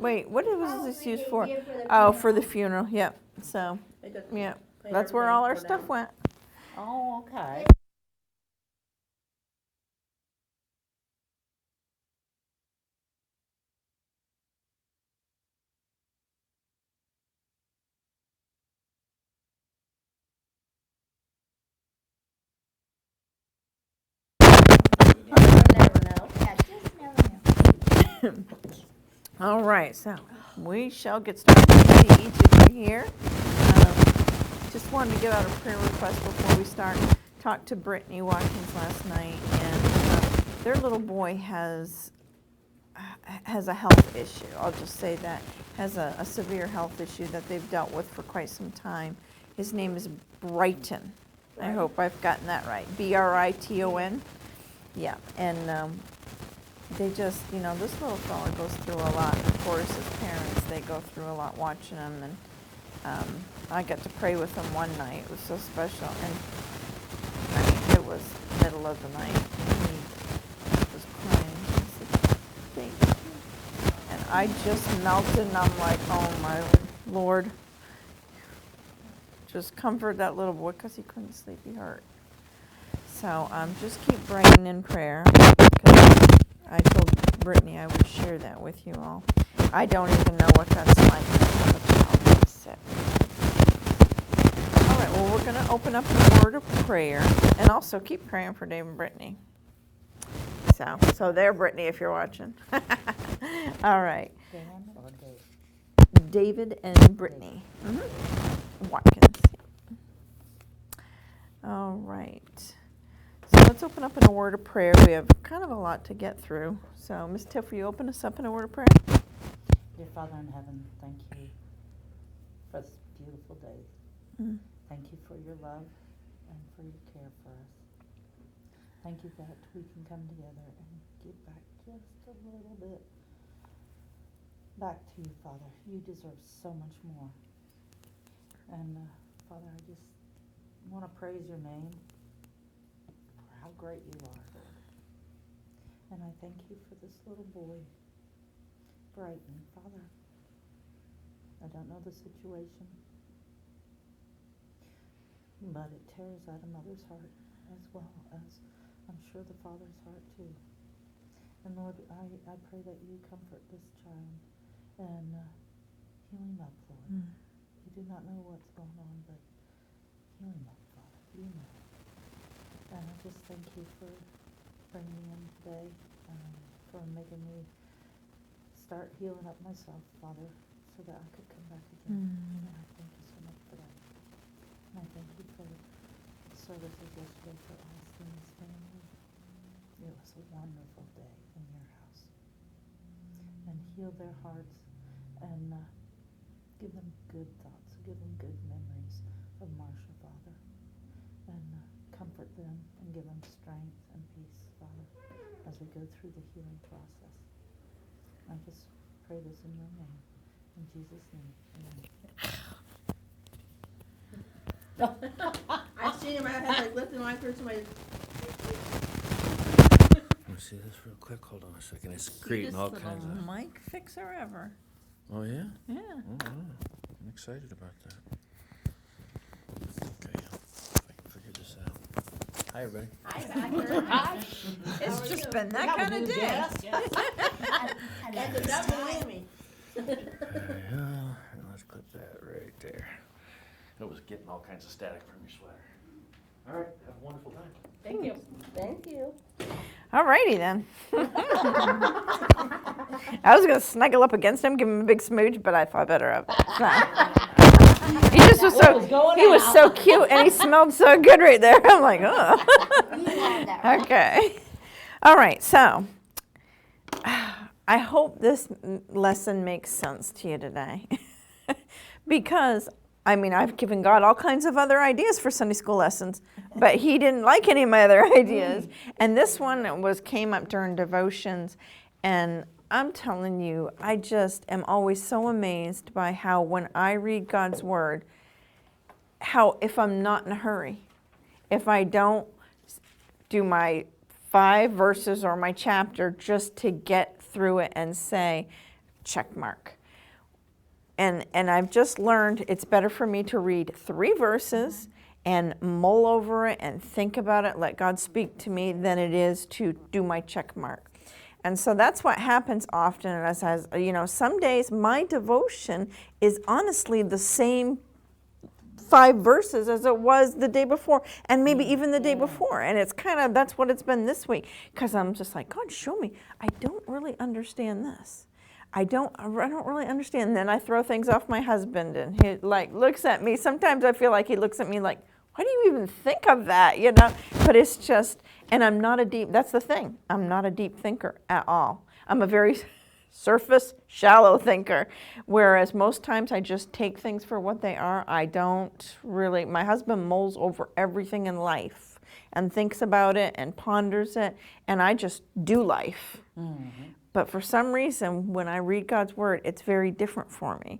Wait, what was this used for? For the Oh, for the funeral, yep. So, They got yeah, clean that's where everything, all our go stuff down. went. Oh, okay. You never know. Yeah, just never know. All right, so we shall get started. I see each of you here. Just wanted to give out a prayer request before we start. Talked to Brittany Watkins last night, and their little boy has a health issue. I'll just say that. Has a severe health issue that they've dealt with for quite some time. His name is Brighton. I hope I've gotten that right. Briton. Yeah, and they just, this little fella goes through a lot. Of course, as parents, they go through a lot watching him, and I got to pray with him one night. It was so special, and I mean, it was middle of the night. He was crying. He said, "Thank you." And I just melted, and I'm like, oh my Lord. Just comfort that little boy, because he couldn't sleep. He hurt. So just keep praying in prayer, because I told Brittany I would share that with you all. I don't even know what that's like to have a child that's sick. All right, well, we're going to open up in a word of prayer, and also keep praying for Dave and Brittany. So there, Brittany, if you're watching. All right. Dan or Dave? David and Brittany Watkins. All right. So let's open up in a word of prayer. We have kind of a lot to get through. So, Miss Tiff, will you open us up in a word of prayer? Dear Father in heaven, thank you for this beautiful day. Mm. Thank you for your love and for your care for us. Thank you that we can come together and give back just a little bit back to you, Father. You deserve so much more. And Father, I just want to praise your name for how great you are, Lord. And I thank you for this little boy, Brighton. Father, I don't know the situation, but it tears at a mother's heart as well as I'm sure the father's heart too. And Lord, I pray that you comfort this child and heal him up, Lord. You do not know what's going on, but heal him up, Father. You know. And I just thank you for bringing me in today, for making me start healing up myself, Father, so that I could come back again. And I thank you so much for that. And I thank you for the services yesterday for Austin's family. It was a wonderful day in your house. And heal their hearts and give them good thoughts, give them good memories of Marsha, Father. And comfort them and give them strength and peace, Father, as we go through the healing process. I just pray this in your name. In Jesus' name, amen. I've seen him, I had like lifting my through somebody. Let me see this real quick. Hold on a second. It's creating all kinds of. Mike fixer ever. Oh yeah. Yeah. Oh, wow. I'm excited about that. Okay, if I can figure this out. Hi, everybody. Hi, Packer. It's just been that kind of day. That's a double whammy. And let's clip that right there. It was getting all kinds of static from your sweater. All right. Have a wonderful time. Thank you. Thank you. All righty then. I was going to snuggle up against him, give him a big smooch, but I thought better of it. So. He just was so cute, and he smelled so good right there. I'm like, oh. You had that right. Okay. All right, so I hope this lesson makes sense to you today. Because, I mean, I've given God all kinds of other ideas for Sunday school lessons, but he didn't like any of my other ideas. And this one came up during devotions, and I'm telling you, I just am always so amazed by how when I read God's word, how if I'm not in a hurry, if I don't do my 5 verses or my chapter just to get through it and say, check mark. And I've just learned it's better for me to read 3 verses and mull over it and think about it, let God speak to me, than it is to do my check mark. And so that's what happens often. As you know, some days my devotion is honestly the same 5 verses as it was the day before, and maybe even the day before. And it's kind of, that's what it's been this week, because I'm just like, God, show me. I don't really understand this. I don't really understand. And then I throw things off my husband, and he like looks at me. Sometimes I feel like he looks at me like, why do you even think of that? You know, but it's just, and I'm not a deep, that's the thing. I'm not a deep thinker at all. I'm a very surface, shallow thinker, whereas most times I just take things for what they are. I don't really, my husband mulls over everything in life and thinks about it and ponders it, and I just do life. But for some reason, when I read God's word, it's very different for me.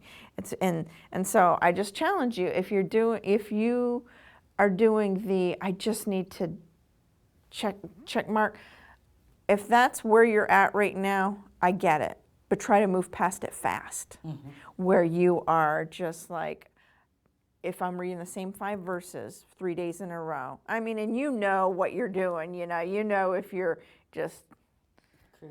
And so I just challenge you, if you are doing the, I just need to check mark, if that's where you're at right now, I get it. But try to move past it fast, where you are just like, if I'm reading the same 5 verses 3 days in a row. I mean, and you know what you're doing, you know if you're just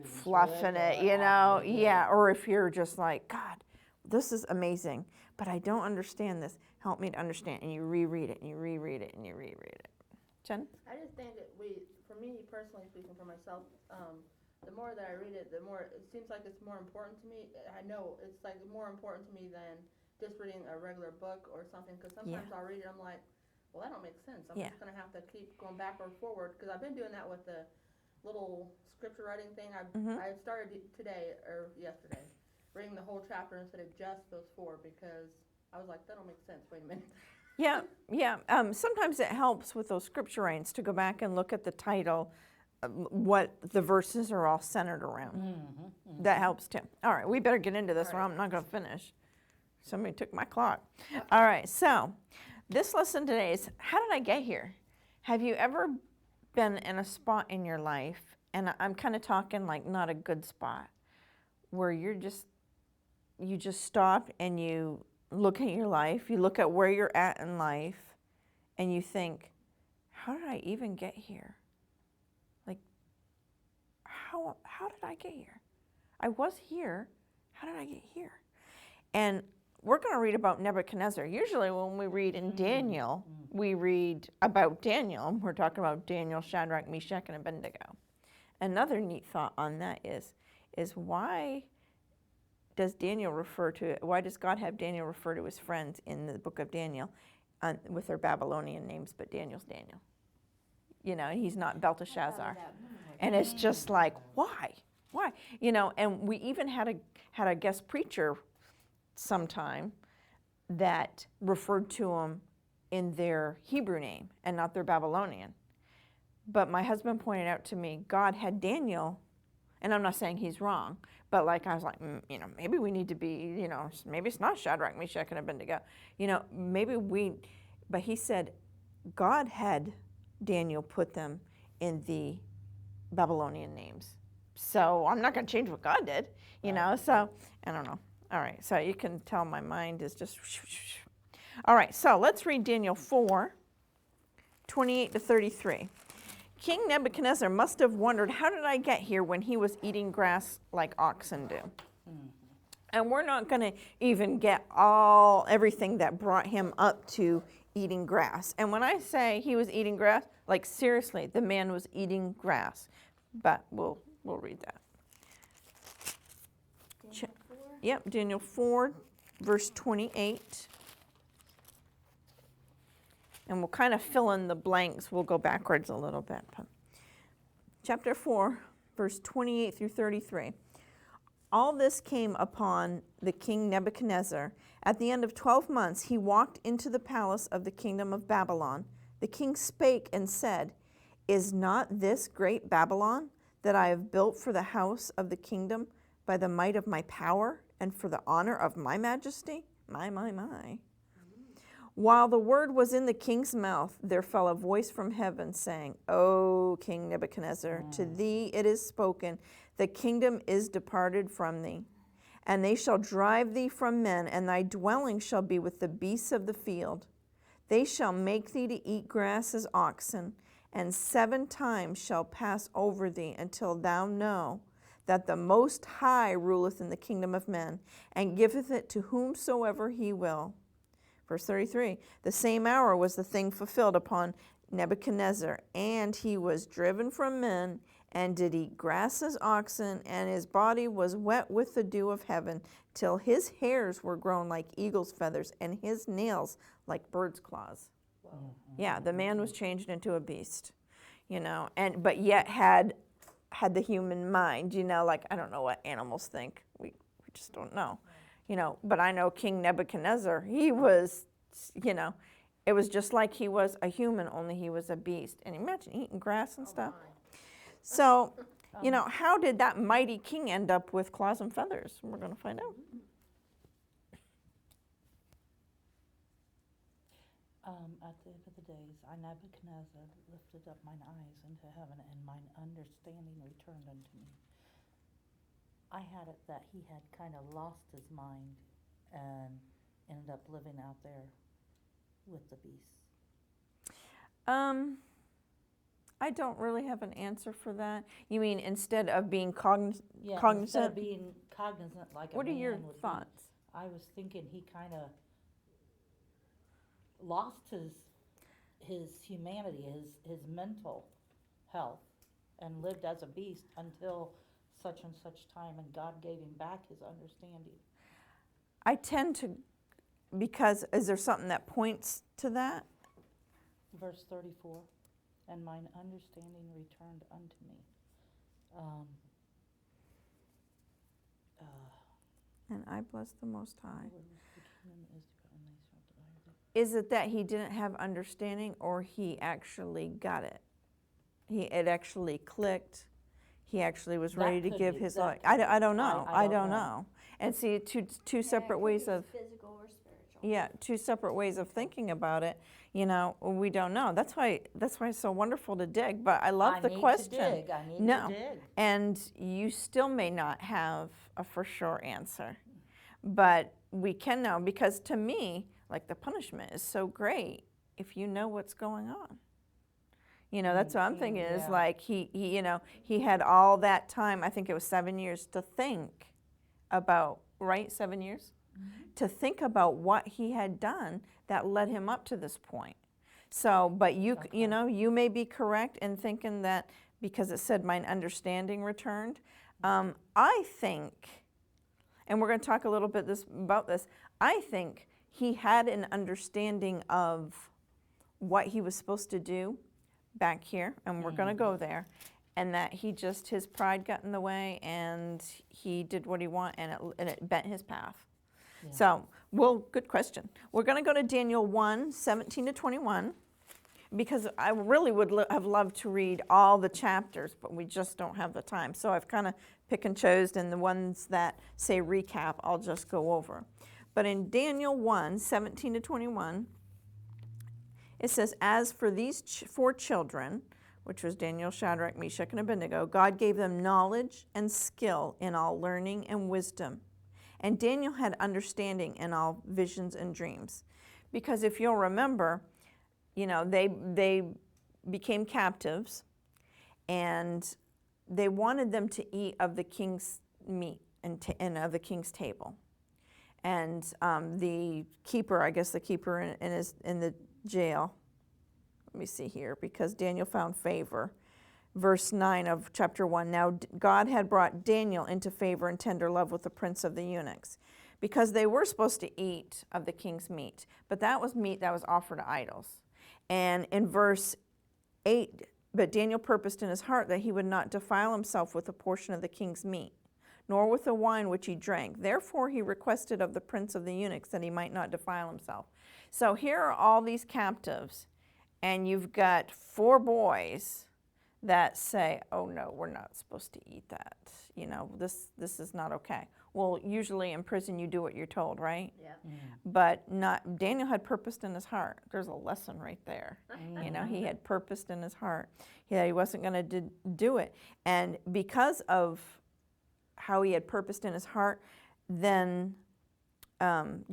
fluffing it, yeah, or if you're just like, God, this is amazing, but I don't understand this. Help me to understand. And you reread it, and you reread it, and you reread it. Jen? I just think that for me personally speaking for myself, the more that I read it, the more it seems like it's more important to me. I know it's like more important to me than just reading a regular book or something, because sometimes I'll read it, I'm like, well, that don't make sense. I'm just going to have to keep going back or forward, because I've been doing that with the little scripture writing thing. I started today or yesterday reading the whole chapter instead of just those 4, because I was like, that don't make sense. Wait a minute. Yeah. Sometimes it helps with those scripture readings to go back and look at the title, what the verses are all centered around. That helps too. All right, we better get into this, or I'm not going to finish. Somebody took my clock. All right, so this lesson today is, how did I get here? Have you ever been in a spot in your life, and I'm kind of talking like not a good spot, where you just stop and you look at your life, you look at where you're at in life, and you think, how did I even get here? Like, how did I get here? I was here. How did I get here? And we're going to read about Nebuchadnezzar. Usually when we read in Daniel, we read about Daniel. We're talking about Daniel, Shadrach, Meshach, and Abednego. Another neat thought on that is why does God have Daniel refer to his friends in the book of Daniel with their Babylonian names, but Daniel's Daniel? You know, he's not Belteshazzar. And it's just like, why? You know, and we even had a guest preacher sometime that referred to them in their Hebrew name and not their Babylonian. But my husband pointed out to me, God had Daniel, and I'm not saying he's wrong, but like I was like, you know, maybe we need to be, you know, maybe it's not Shadrach, Meshach, and Abednego. You know, but he said God had Daniel put them in the Babylonian names. So I'm not going to change what God did, you know, so I don't know. All right, so you can tell my mind is just, all right, so let's read Daniel 4, 28 to 33. King Nebuchadnezzar must have wondered, how did I get here when he was eating grass like oxen do? And we're not going to even get everything that brought him up to eating grass. And when I say he was eating grass, like seriously, the man was eating grass. But we'll read that. Yep, Daniel 4, verse 28. And we'll kind of fill in the blanks. We'll go backwards a little bit. Chapter 4, verse 28 through 33. All this came upon the king Nebuchadnezzar. At the end of 12 months, he walked into the palace of the kingdom of Babylon. The king spake and said, Is not this great Babylon that I have built for the house of the kingdom by the might of my power and for the honor of my majesty? My. While the word was in the king's mouth, there fell a voice from heaven saying, O King Nebuchadnezzar, to thee it is spoken, the kingdom is departed from thee, And they shall drive thee from men, and thy dwelling shall be with the beasts of the field. They shall make thee to eat grass as oxen, and 7 times shall pass over thee until thou know that the Most High ruleth in the kingdom of men, and giveth it to whomsoever he will. Verse 33, the same hour was the thing fulfilled upon Nebuchadnezzar, and he was driven from men, and did eat grass as oxen, and his body was wet with the dew of heaven, till his hairs were grown like eagle's feathers, and his nails like bird's claws. Yeah, the man was changed into a beast, but yet had the human mind, like, I don't know what animals think. We just don't know, but I know King Nebuchadnezzar, he was, it was just like he was a human, only he was a beast. And imagine eating grass and stuff. So, how did that mighty king end up with claws and feathers? We're going to find out. At the end of the days, I, Nebuchadnezzar, lifted up mine eyes into heaven, and mine understanding returned unto me. I had it that he had kind of lost his mind and ended up living out there with the beasts. I don't really have an answer for that. You mean instead of being Yeah, instead cognizant? of being cognizant like What a are man your would be, thoughts? I was thinking he kind of lost his humanity, his mental health, and lived as a beast until such and such time, and God gave him back his understanding. I tend to, because is there something that points to that? Verse 34, and mine understanding returned unto me. And I bless the Most High. Where was the kingdom is to and they shall divide it. Is it that he didn't have understanding, or he actually got it? It actually clicked. He actually was That ready to could give be- his that life. could I don't know. I I don't don't know. know. And see, two separate Yeah, it ways could be of, physical or spiritual. yeah, two separate ways of thinking about it. We don't know. That's why it's so wonderful to dig. But I love the question. I need No. to dig. And you still may not have a for sure answer. But we can know, because to me, like, the punishment is so great if you know what's going on. That's what I'm thinking is Yeah. like he had all that time, I think it was 7 years, to think about, right? 7 years? To think about what he had done that led him up to this point. So, but you may be correct in thinking that because it said mine understanding returned. I think, and we're going to talk a little bit about this, I think he had an understanding of what he was supposed to do back here, and we're going to go there, and that his pride got in the way, and he did what he wanted, and it bent his path. Yeah. So, good question. We're going to go to Daniel 1, 17 to 21, because I really would have loved to read all the chapters, but we just don't have the time. So I've kind of pick and chose, and the ones that say recap, I'll just go over. But in Daniel 1, 17 to 21, it says, as for these 4 children, which was Daniel, Shadrach, Meshach, and Abednego, God gave them knowledge and skill in all learning and wisdom. And Daniel had understanding in all visions and dreams. Because if you'll remember, they became captives, and they wanted them to eat of the king's meat and of the king's table. And the keeper in the jail, let me see here, because Daniel found favor. Verse 9 of chapter 1, now God had brought Daniel into favor and tender love with the prince of the eunuchs, because they were supposed to eat of the king's meat, but that was meat that was offered to idols. And in verse 8, but Daniel purposed in his heart that he would not defile himself with a portion of the king's meat, nor with the wine which he drank. Therefore he requested of the prince of the eunuchs that he might not defile himself. So here are all these captives, and you've got 4 boys that say, oh no, we're not supposed to eat that. This is not okay. Well, usually in prison you do what you're told, right? Yeah. But Daniel had purposed in his heart. There's a lesson right there. He had purposed in his heart that he wasn't going to do it. And because of how he had purposed in his heart, then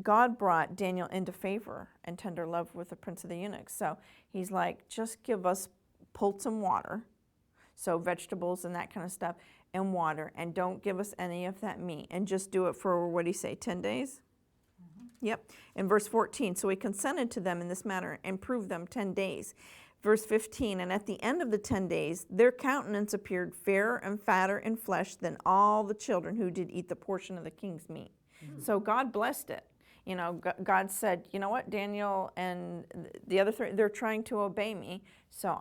God brought Daniel into favor and tender love with the prince of the eunuchs. So he's like, just give us pulled some water, so vegetables and that kind of stuff, and water, and don't give us any of that meat, and just do it for, what do you say, 10 days? Yep. In verse 14, so he consented to them in this matter and proved them 10 days. Verse 15, and at the end of the 10 days, their countenance appeared fairer and fatter in flesh than all the children who did eat the portion of the king's meat. So God blessed it. You know, God said, you know what, Daniel and the other three, they're trying to obey me. So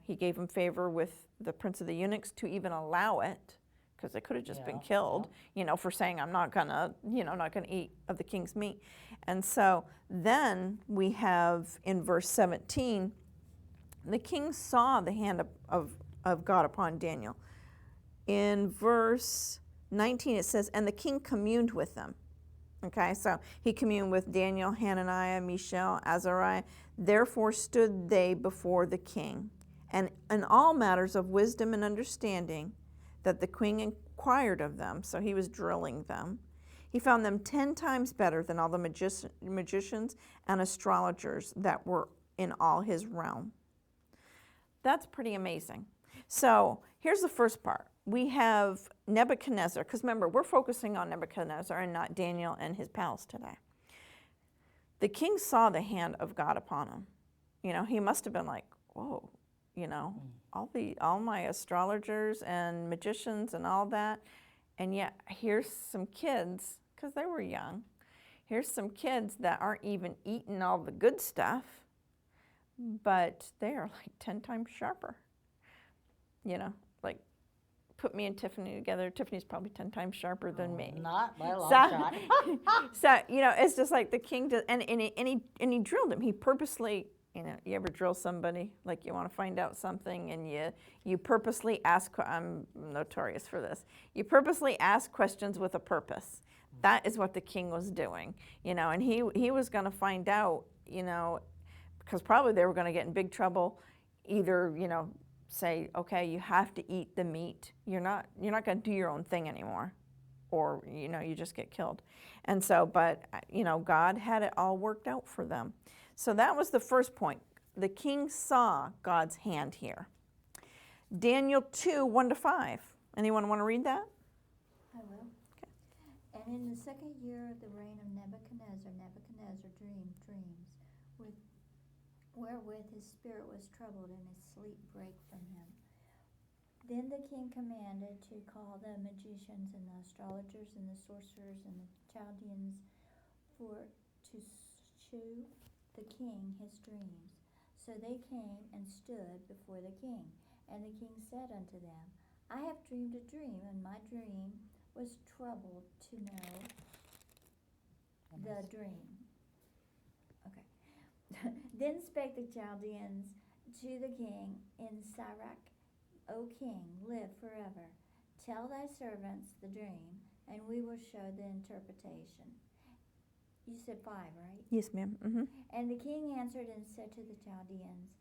he gave him favor with the prince of the eunuchs to even allow it, because they could have just been killed, for saying, I'm not gonna eat of the king's meat. And so then we have in verse 17, the king saw the hand of God upon Daniel. In verse 19 it says, and the king communed with them. Okay, so he communed with Daniel, Hananiah, Mishael, Azariah. Therefore stood they before the king. And in all matters of wisdom and understanding that the king inquired of them, so he was drilling them, he found them 10 times better than all the magicians and astrologers that were in all his realm. That's pretty amazing. So here's the first part. We have Nebuchadnezzar, because remember, we're focusing on Nebuchadnezzar and not Daniel and his pals today. The king saw the hand of God upon him. He must have been like, whoa, all my astrologers and magicians and all that. And yet here's some kids, because they were young, here's some kids that aren't even eating all the good stuff, but they are like 10 times sharper. Like put me and Tiffany together. Tiffany's probably 10 times sharper than me. Not by a long shot. So, it's just like the king did, and he drilled him. He purposely, you ever drill somebody, like you want to find out something, and you purposely ask, I'm notorious for this, you purposely ask questions with a purpose. That is what the king was doing, and he was going to find out, because probably they were going to get in big trouble, either, say, okay, you have to eat the meat. You're not going to do your own thing anymore, or you just get killed. And so, but God had it all worked out for them. So that was the first point. The king saw God's hand here. Daniel 2, 1-5. Anyone want to read that? I will. Okay. And in the second year of the reign of Nebuchadnezzar dreamed dreams, wherewith his spirit was troubled, and his sleep brake from him. Then the king commanded to call the magicians and the astrologers and the sorcerers and the Chaldeans to shew the king his dreams. So they came and stood before the king. And the king said unto them, I have dreamed a dream, and my dream was troubled to know the dream. Okay. Then spake the Chaldeans to the king in Sirach, O king, live forever. Tell thy servants the dream, and we will show the interpretation. You said 5, right? Yes, ma'am. Mm-hmm. And the king answered and said to the Chaldeans,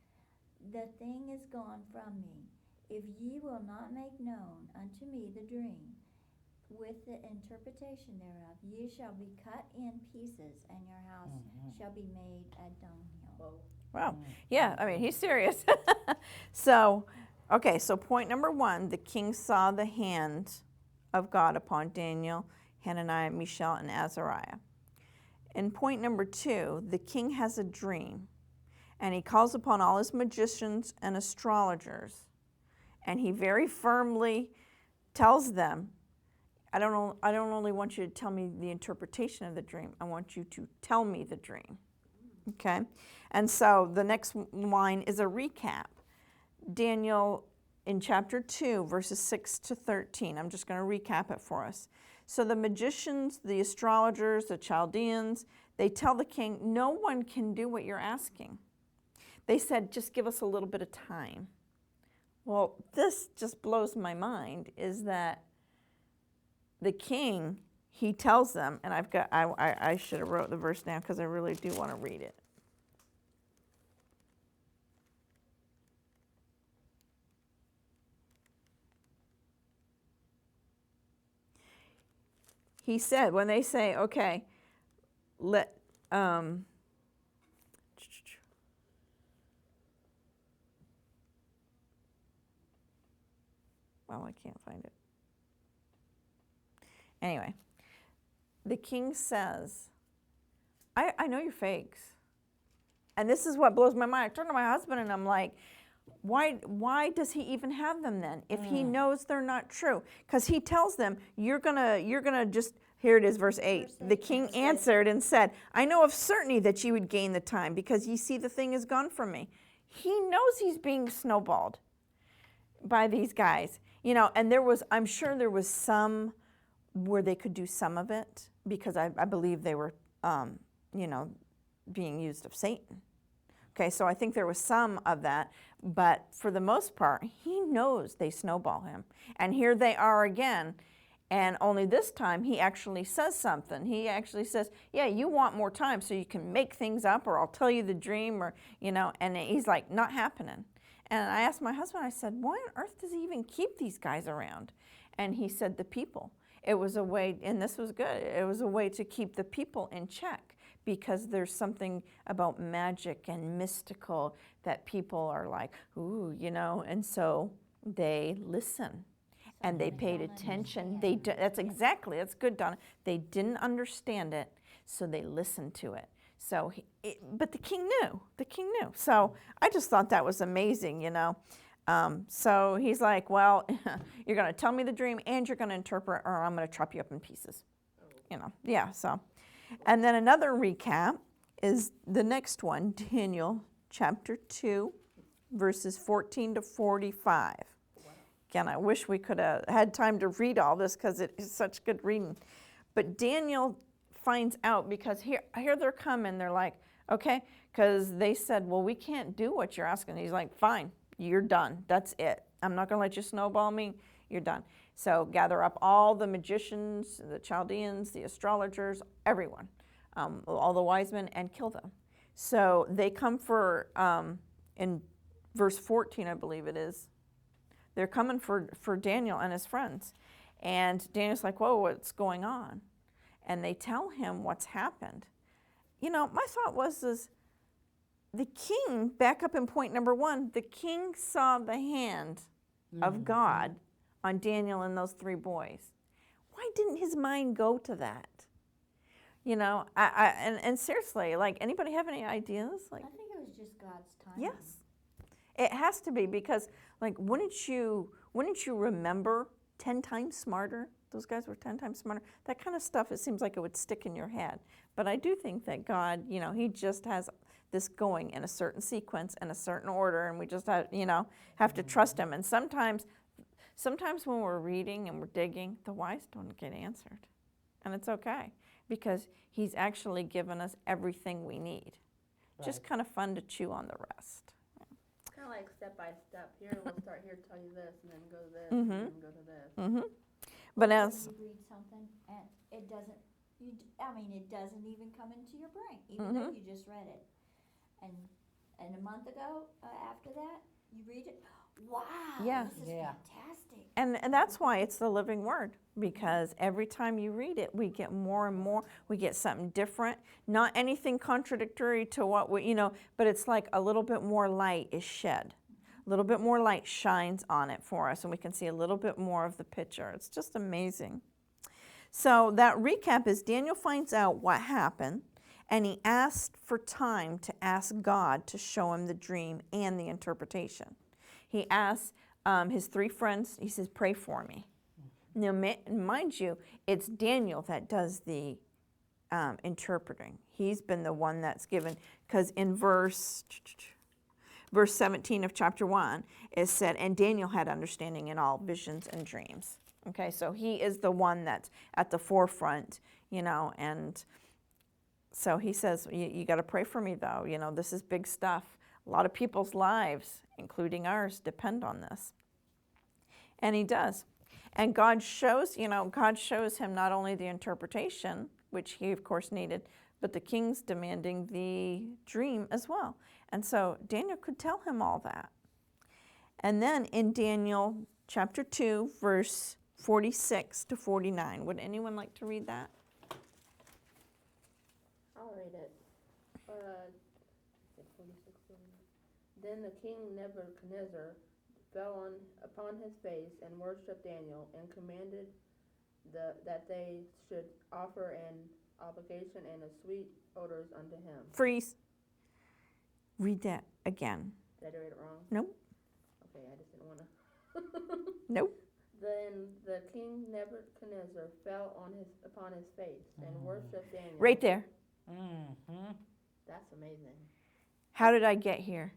the thing is gone from me. If ye will not make known unto me the dream, with the interpretation thereof, ye shall be cut in pieces, and your house shall be made a dunghill. Wow. Yeah, I mean, he's serious. So point number 1, the king saw the hand of God upon Daniel, Hananiah, Mishael, and Azariah. And point number 2, the king has a dream, and he calls upon all his magicians and astrologers, and he very firmly tells them, I don't only want you to tell me the interpretation of the dream, I want you to tell me the dream. Okay? And so the next line is a recap. Daniel in chapter 2, verses 6-13. I'm just going to recap it for us. So the magicians, the astrologers, the Chaldeans, they tell the king, no one can do what you're asking. They said, just give us a little bit of time. Well, this just blows my mind, is that the king, he tells them, and I should have wrote the verse down because I really do want to read it. he said, when they say, okay, let, well, I can't find it. Anyway, the king says, I know you're fakes. And this is what blows my mind. I turn to my husband and I'm like, why does he even have them then if he knows they're not true? Because he tells them, you're gonna just, here it is, verse 8. Verse The 8 king says, answered and said, I know of certainty that you would gain the time, because ye see the thing is gone from me. He knows he's being snowballed by these guys. You know, and I'm sure there was some where they could do some of it, because I believe they were, you know, being used of Satan. Okay, so I think there was some of that, but for the most part, he knows they snowball him. And here they are again, and only this time he actually says something. He actually says, yeah, you want more time so you can make things up, or I'll tell you the dream, or, you know, and he's like, not happening. And I asked my husband, I said, why on earth does he even keep these guys around? And he said, the people. It was a way, and this was good, it was a way to keep the people in check, because there's something about magic and mystical that people are like, ooh, you know, and so they listen and they Something paid don't attention. understand. That's exactly, that's good, Donna. They didn't understand it, so they listened to it. So, but the king knew, So I just thought that was amazing, you know. So he's like, well, you're going to tell me the dream and you're going to interpret, or I'm going to chop you up in pieces. You know, yeah, so. And then another recap is the next one, Daniel chapter 2, verses 14 to 45. Again, I wish we could have had time to read all this because it is such good reading. But Daniel finds out, because here they're coming, they're like, okay, because they said, well, we can't do what you're asking. He's like, fine, you're done. That's it. I'm not going to let you snowball me. You're done. So gather up all the magicians, the Chaldeans, the astrologers, everyone, all the wise men, and kill them. So they come for, in verse 14, I believe it is, they're coming for Daniel and his friends. And Daniel's like, whoa, what's going on? And they tell him what's happened. You know, my thought was the king, back up in point number 1, the king saw the hand of God on Daniel and those 3 boys. Why didn't his mind go to that? You know, and seriously, like, anybody have any ideas? Like, I think it was just God's time. yes, it has to be, because, like, wouldn't you remember 10 times smarter? Those guys were 10 times smarter. That kind of stuff, it seems like it would stick in your head. But I do think that God, you know, he just has this going in a certain sequence and a certain order, and we just have, you know, have to trust him. And sometimes when we're reading and we're digging, the whys don't get answered. And it's okay, because he's actually given us everything we need. Just kind of fun to chew on the rest. Kind of like step by step. Here, we'll start here, tell you this, and then go to this, and then go to this. But When as, you read something and it doesn't, it doesn't even come into your brain, even though you just read it. And a month ago, after that, you read it, wow, Yeah. this is fantastic. and that's why it's the living word, because every time you read it, we get more and more, we get something different, not anything contradictory to what we, you know, but it's like a little bit more light is shed. A little bit more light shines on it for us, and we can see a little bit more of the picture. It's just amazing. So that recap is Daniel finds out what happened, and he asked for time to ask God to show him the dream and the interpretation. He asked his 3 friends, he says, pray for me. Now, mind you, it's Daniel that does the interpreting. He's been the one that's given, because in verse 17 of chapter 1, it said, and Daniel had understanding in all visions and dreams. Okay, so he is the one that's at the forefront, you know, and so he says, you got to pray for me, though. You know, this is big stuff. A lot of people's lives, including ours, depend on this. And he does. And God shows him not only the interpretation, which he, of course, needed, but the king's demanding the dream as well. And so Daniel could tell him all that. And then in Daniel chapter 2, verse 46 to 49. Would anyone like to read that? I'll read it. 46, 49. Then the king Nebuchadnezzar fell upon his face and worshipped Daniel, and commanded that they should offer an obligation and a sweet odors unto him. Freeze. Read that again. Did I read it wrong? Nope. Okay, I just didn't want to. Nope. Then the king Nebuchadnezzar fell upon his face and worshipped Daniel. Right there. Mm-hmm. That's amazing. How did I get here?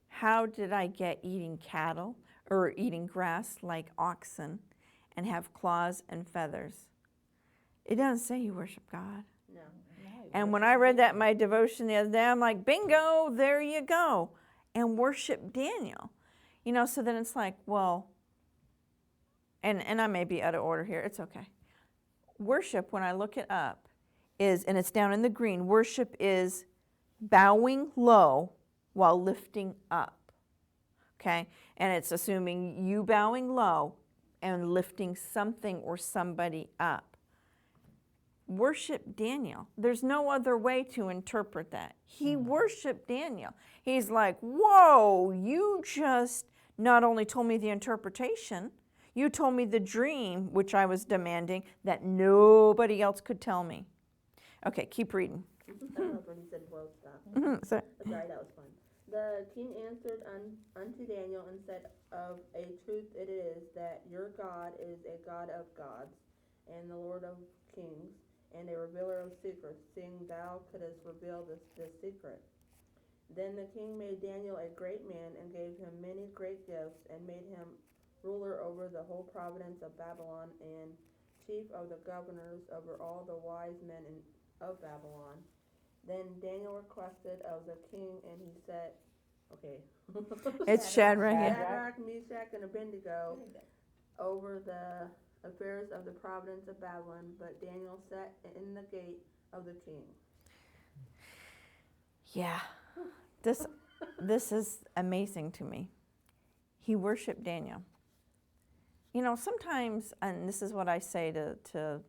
How did I get eating cattle or eating grass like oxen and have claws and feathers? It doesn't say you worship God. No. And when I read that in my devotion the other day, I'm like, bingo, there you go. And worship Daniel. You know, so then it's like, well, and I may be out of order here. It's okay. Worship, when I look it up, is, and it's down in the green, worship is bowing low while lifting up. Okay? And it's assuming you bowing low and lifting something or somebody up. Worship Daniel. There's no other way to interpret that. He worshiped Daniel. He's like, whoa, you just not only told me the interpretation, you told me the dream, which I was demanding, that nobody else could tell me. Okay, keep reading. That was when he said, well, stop. So, Sorry, that was fun. The king answered unto Daniel and said, of a truth it is that your God is a God of gods, and the Lord of kings, and a revealer of secrets, seeing thou couldst reveal this secret. Then the king made Daniel a great man, and gave him many great gifts, and made him ruler over the whole province of Babylon, and chief of the governors over all the wise men of Babylon. Then Daniel requested of the king, and he said, okay. it's Shadrach. Yeah. Shadrach, Meshach, and Abednego over the affairs of the province of Babylon, but Daniel sat in the gate of the king. Yeah. This is amazing to me. He worshiped Daniel. You know, sometimes, and this is what I say to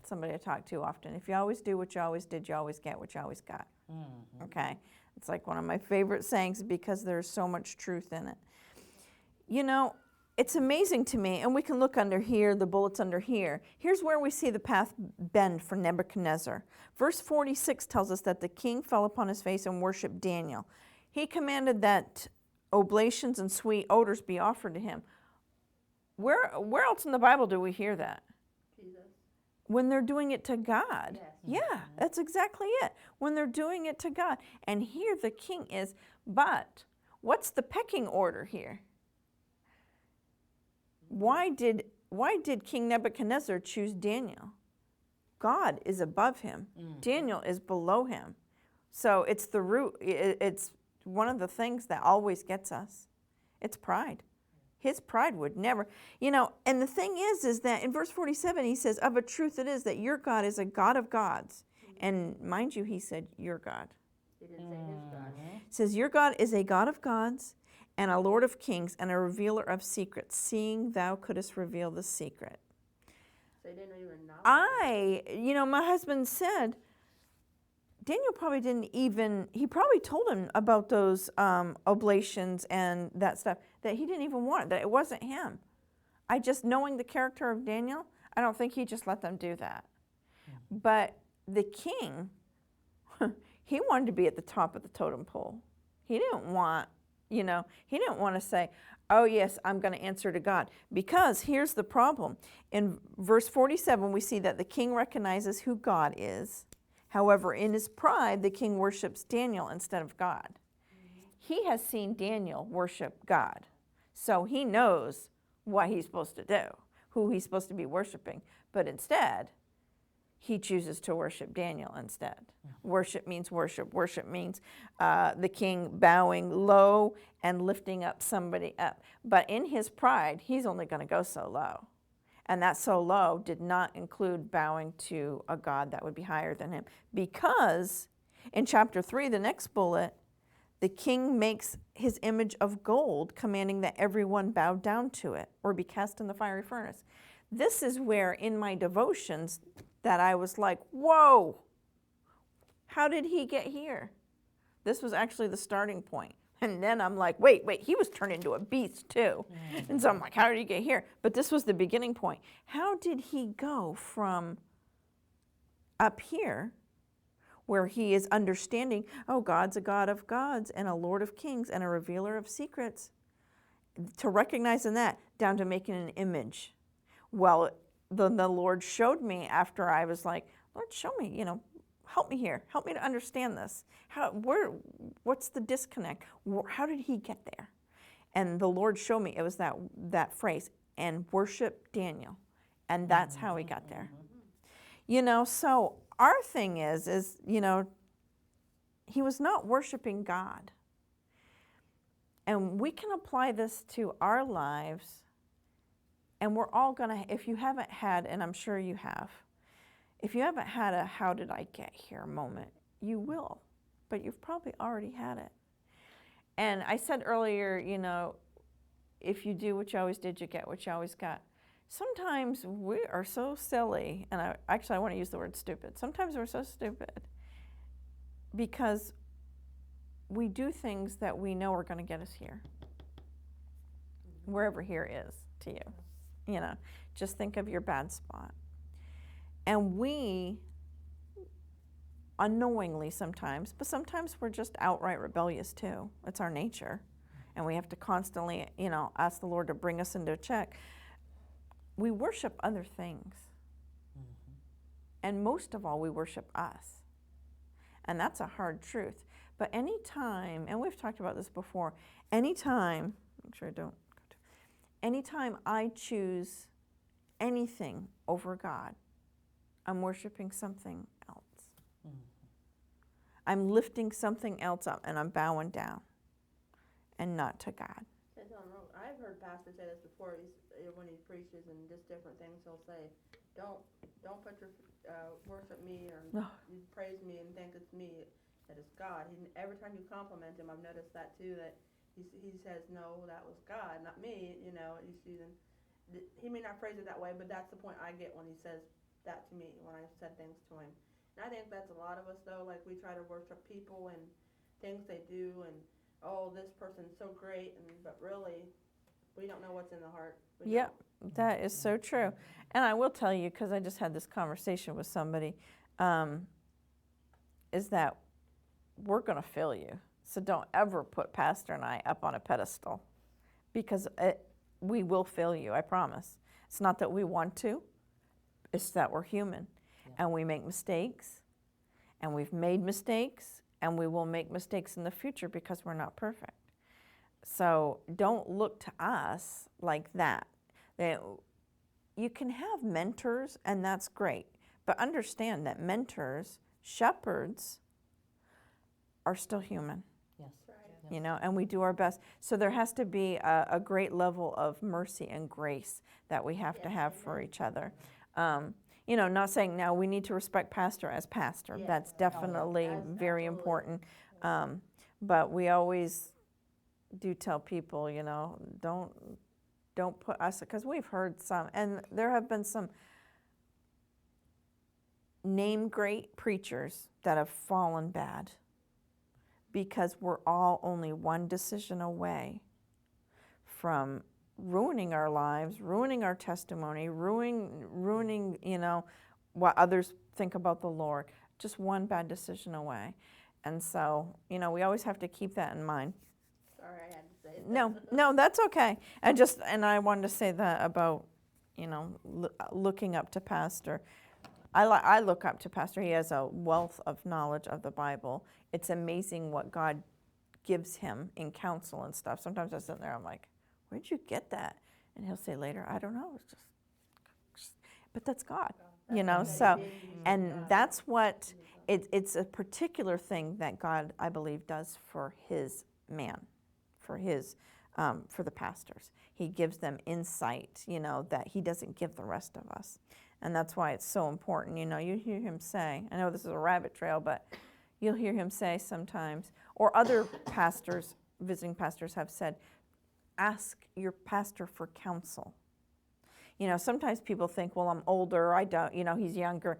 somebody I talk to often, if you always do what you always did, you always get what you always got. Mm-hmm. Okay? It's like one of my favorite sayings because there's so much truth in it. You know, it's amazing to me, and we can look under here, the bullets under here. Here's where we see the path bend for Nebuchadnezzar. Verse 46 tells us that the king fell upon his face and worshiped Daniel. He commanded that oblations and sweet odors be offered to him. Where else in the Bible do we hear that? Jesus. When they're doing it to God. Yes. Yeah, that's exactly it. When they're doing it to God. And here the king is, but what's the pecking order here? Why did King Nebuchadnezzar choose Daniel? God is above him. Daniel is below him. So it's the root, it's one of the things that always gets us. It's pride. His pride would never, you know, and the thing is that in verse 47 he says, of a truth it is that your God is a God of gods. And mind you, he said, your God. He didn't say his God. It says, your God is a God of gods and a Lord of kings and a revealer of secrets, seeing thou couldst reveal the secret. So he didn't even know. You know, my husband said, Daniel probably he probably told him about those oblations and that stuff, that he didn't even want it, that it wasn't him. Knowing the character of Daniel, I don't think he just let them do that. But the king, he wanted to be at the top of the totem pole. He didn't want to say, oh yes, I'm going to answer to God. Because here's the problem. In verse 47, we see that the king recognizes who God is. However, in his pride, the king worships Daniel instead of God. He has seen Daniel worship God. So he knows what he's supposed to do, who he's supposed to be worshiping. But instead, he chooses to worship Daniel instead. Worship means worship. Worship means the king bowing low and lifting up somebody up. But in his pride, he's only going to go so low. And that so low did not include bowing to a God that would be higher than him. Because in chapter 3, the next bullet, The king makes his image of gold, commanding that everyone bow down to it or be cast in the fiery furnace. This is where in my devotions that I was like, whoa, how did he get here? This was actually the starting point. And then I'm like, wait, he was turned into a beast too. And so I'm like, how did he get here? But this was the beginning point. How did he go from up here, where he is understanding, oh, God's a God of gods and a Lord of kings and a revealer of secrets, to recognizing that, down to making an image? Well, the Lord showed me after I was like, Lord, show me, help me here. Help me to understand this. What's the disconnect? How did he get there? And the Lord showed me, it was that phrase, and worship Daniel. And that's how he got there. So our thing is, he was not worshiping God. And we can apply this to our lives. And we're all going to, if you haven't had, and I'm sure you have, if you haven't had a how did I get here moment, you will. But you've probably already had it. And I said earlier, if you do what you always did, you get what you always got. Sometimes we are so silly, and I want to use the word stupid. Sometimes we're so stupid because we do things that we know are going to get us here, wherever here is to you. Just think of your bad spot. And we, unknowingly sometimes, but sometimes we're just outright rebellious too. It's our nature. And we have to constantly, ask the Lord to bring us into check. We worship other things. Mm-hmm. And most of all, we worship us. And that's a hard truth. But anytime, and we've talked about this before, anytime I choose anything over God, I'm worshiping something else. Mm-hmm. I'm lifting something else up and I'm bowing down and not to God. I've heard pastors say this before. When he preaches and just different things, he'll say, "Don't put your worship me or you praise me and think it's me, that it's God." Every time you compliment him, I've noticed that too. That he says, "No, that was God, not me." You see them. He may not phrase it that way, but that's the point I get when he says that to me when I said things to him. And I think that's a lot of us though. Like we try to worship people and things they do, and this person's so great, but really, we don't know what's in the heart. Yep, that is so true. And I will tell you, because I just had this conversation with somebody, is that we're going to fail you. So don't ever put Pastor and I up on a pedestal, because we will fail you, I promise. It's not that we want to, it's that we're human. Yeah. And we make mistakes, and we've made mistakes, and we will make mistakes in the future because we're not perfect. So don't look to us like that. You can have mentors, and that's great. But understand that mentors, shepherds, are still human. Yes. Right. And we do our best. So there has to be a great level of mercy and grace that we have to have for each other. Not saying now we need to respect pastor as pastor. Yeah. That's definitely very important. But we always do tell people, don't put us, because we've heard some, and there have been some name great preachers that have fallen bad because we're all only one decision away from ruining our lives, ruining our testimony, ruining, what others think about the Lord. Just one bad decision away. And so, we always have to keep that in mind. Sorry, I had to say that. No, that's okay. And I wanted to say that about, looking up to Pastor. I look up to Pastor. He has a wealth of knowledge of the Bible. It's amazing what God gives him in counsel and stuff. Sometimes I sit there, I'm like, where'd you get that? And he'll say later, I don't know. It's just but that's God, so, and that's what, it's a particular thing that God, I believe, does for his man, for the pastors. He gives them insight, that he doesn't give the rest of us. And that's why it's so important. You hear him say, I know this is a rabbit trail, but you'll hear him say sometimes, or other pastors, visiting pastors have said, ask your pastor for counsel. You know, sometimes people think, well, I'm older, I don't, you know, he's younger.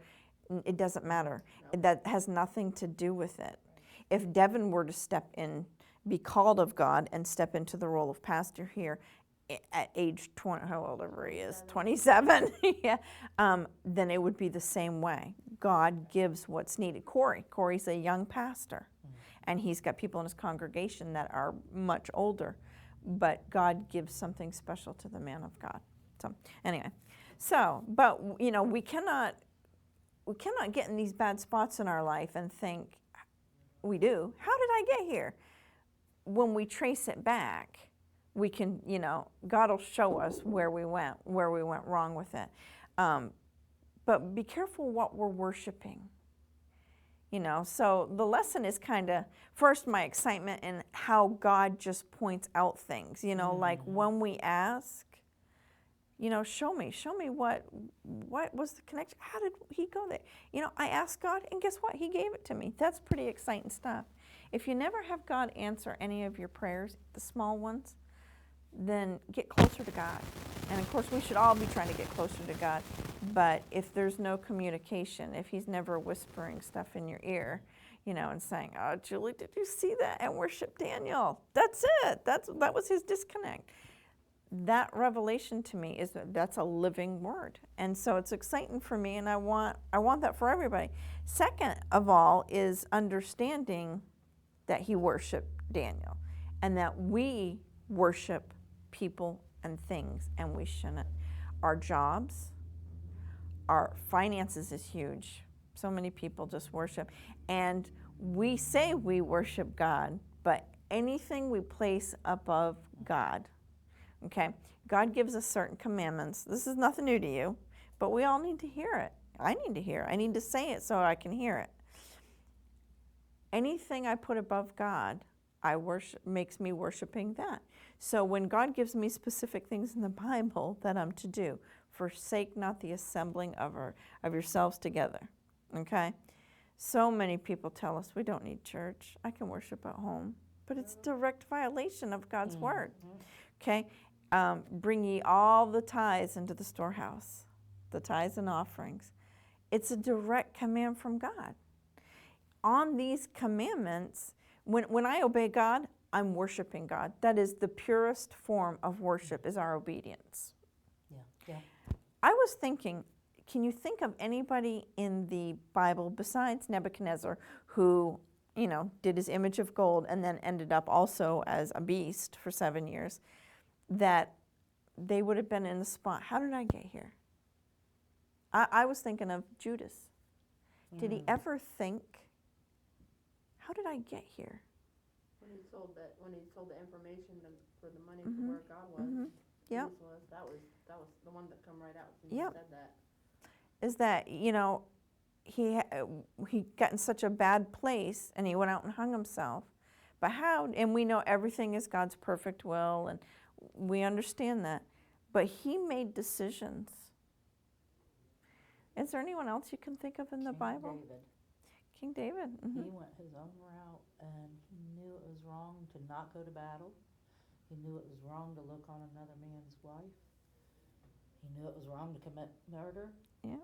It doesn't matter. That has nothing to do with it. If Devin were to step in, be called of God and step into the role of pastor here at age 20, however he is, 27, yeah, then it would be the same way. God gives what's needed. Corey's a young pastor, and he's got people in his congregation that are much older, but God gives something special to the man of God. So anyway, but you know, we cannot get in these bad spots in our life and think, how did I get here? When we trace it back, we can, you know, God will show us where we went wrong with it. But be careful what we're worshiping. You know, so the lesson is kind of, first, my excitement in how God just points out things, you know, like when we ask, you know, show me what was the connection? How did he go there? You know, I asked God, and guess what? He gave it to me. That's pretty exciting stuff. If you never have God answer any of your prayers, the small ones, then get closer to God. And of course, we should all be trying to get closer to God. But if there's no communication, if he's never whispering stuff in your ear, you know, and saying, oh, Julie, did you see that? And worship Daniel. That's it. That was his disconnect. That revelation to me is that's a living word. And so it's exciting for me, and I want that for everybody. Second of all is understanding that he worshiped Daniel, and that we worship people and things, and we shouldn't. Our jobs, our finances is huge. So many people just worship. And we say we worship God, but anything we place above God, okay? God gives us certain commandments. This is nothing new to you, but we all need to hear it. I need to hear it. I need to say it so I can hear it. Anything I put above God, makes me worshiping that. So when God gives me specific things in the Bible that I'm to do, forsake not the assembling of yourselves together, okay? So many people tell us we don't need church. I can worship at home, but it's direct violation of God's word, okay? Bring ye all the tithes into the storehouse, the tithes and offerings. It's a direct command from God. On these commandments, when I obey God, I'm worshiping God. That is the purest form of worship, is our obedience. Yeah. I was thinking, can you think of anybody in the Bible besides Nebuchadnezzar who, you know, did his image of gold and then ended up also as a beast for 7 years, that they would have been in the spot? How did I get here? I was thinking of Judas. Did he ever think, how did I get here? When he sold the information for the money to where God was. Yep. That was the one that come right out when you Yep. said that. Is that, you know, he got in such a bad place and he went out and hung himself. But how? And we know everything is God's perfect will, and we understand that. But he made decisions. Is there anyone else you can think of in the Bible? David. King David. He went his own route, and he knew it was wrong to not go to battle. He knew it was wrong to look on another man's wife. He knew it was wrong to commit murder. Yeah.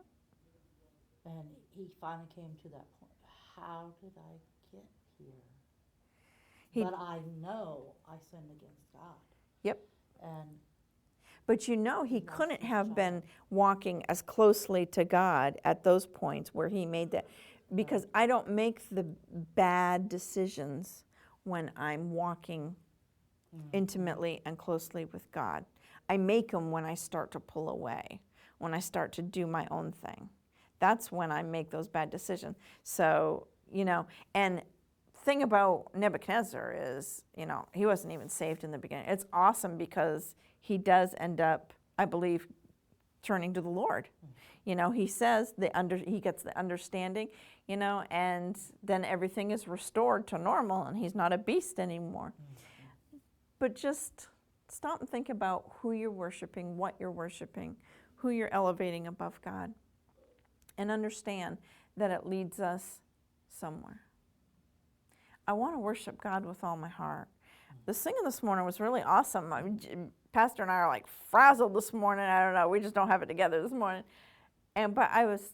And he finally came to that point. How did I get here? But I know I sinned against God. Yep. And But you know, he couldn't have been walking as closely to God at those points where he made that, because I don't make the bad decisions when I'm walking intimately and closely with God. I make them when I start to pull away, when I start to do my own thing. That's when I make those bad decisions. So, you know, and thing about Nebuchadnezzar is, you know, he wasn't even saved in the beginning. It's awesome because he does end up, I believe, turning to the Lord. You know, he says he gets the understanding, you know, and then everything is restored to normal and he's not a beast anymore. But just stop and think about who you're worshiping, what you're worshiping, who you're elevating above God, and understand that it leads us somewhere. I want to worship God with all my heart. The singing this morning was really awesome. Pastor and I are like frazzled this morning. I don't know. We just don't have it together this morning. But I was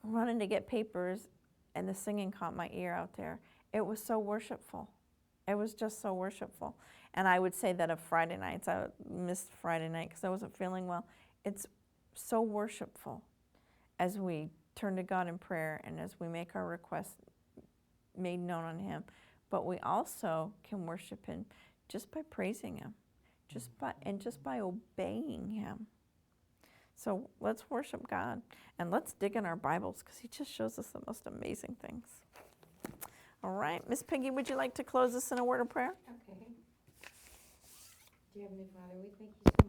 running to get papers, and the singing caught my ear out there. It was so worshipful. It was just so worshipful. And I would say that of Friday nights. I missed Friday night because I wasn't feeling well. It's so worshipful as we turn to God in prayer and as we make our requests made known on Him. But we also can worship Him just by praising Him, just by obeying Him. So let's worship God, and let's dig in our Bibles because He just shows us the most amazing things. All right, Miss Peggy, would you like to close us in a word of prayer? Okay. Dear Heavenly Father, we thank you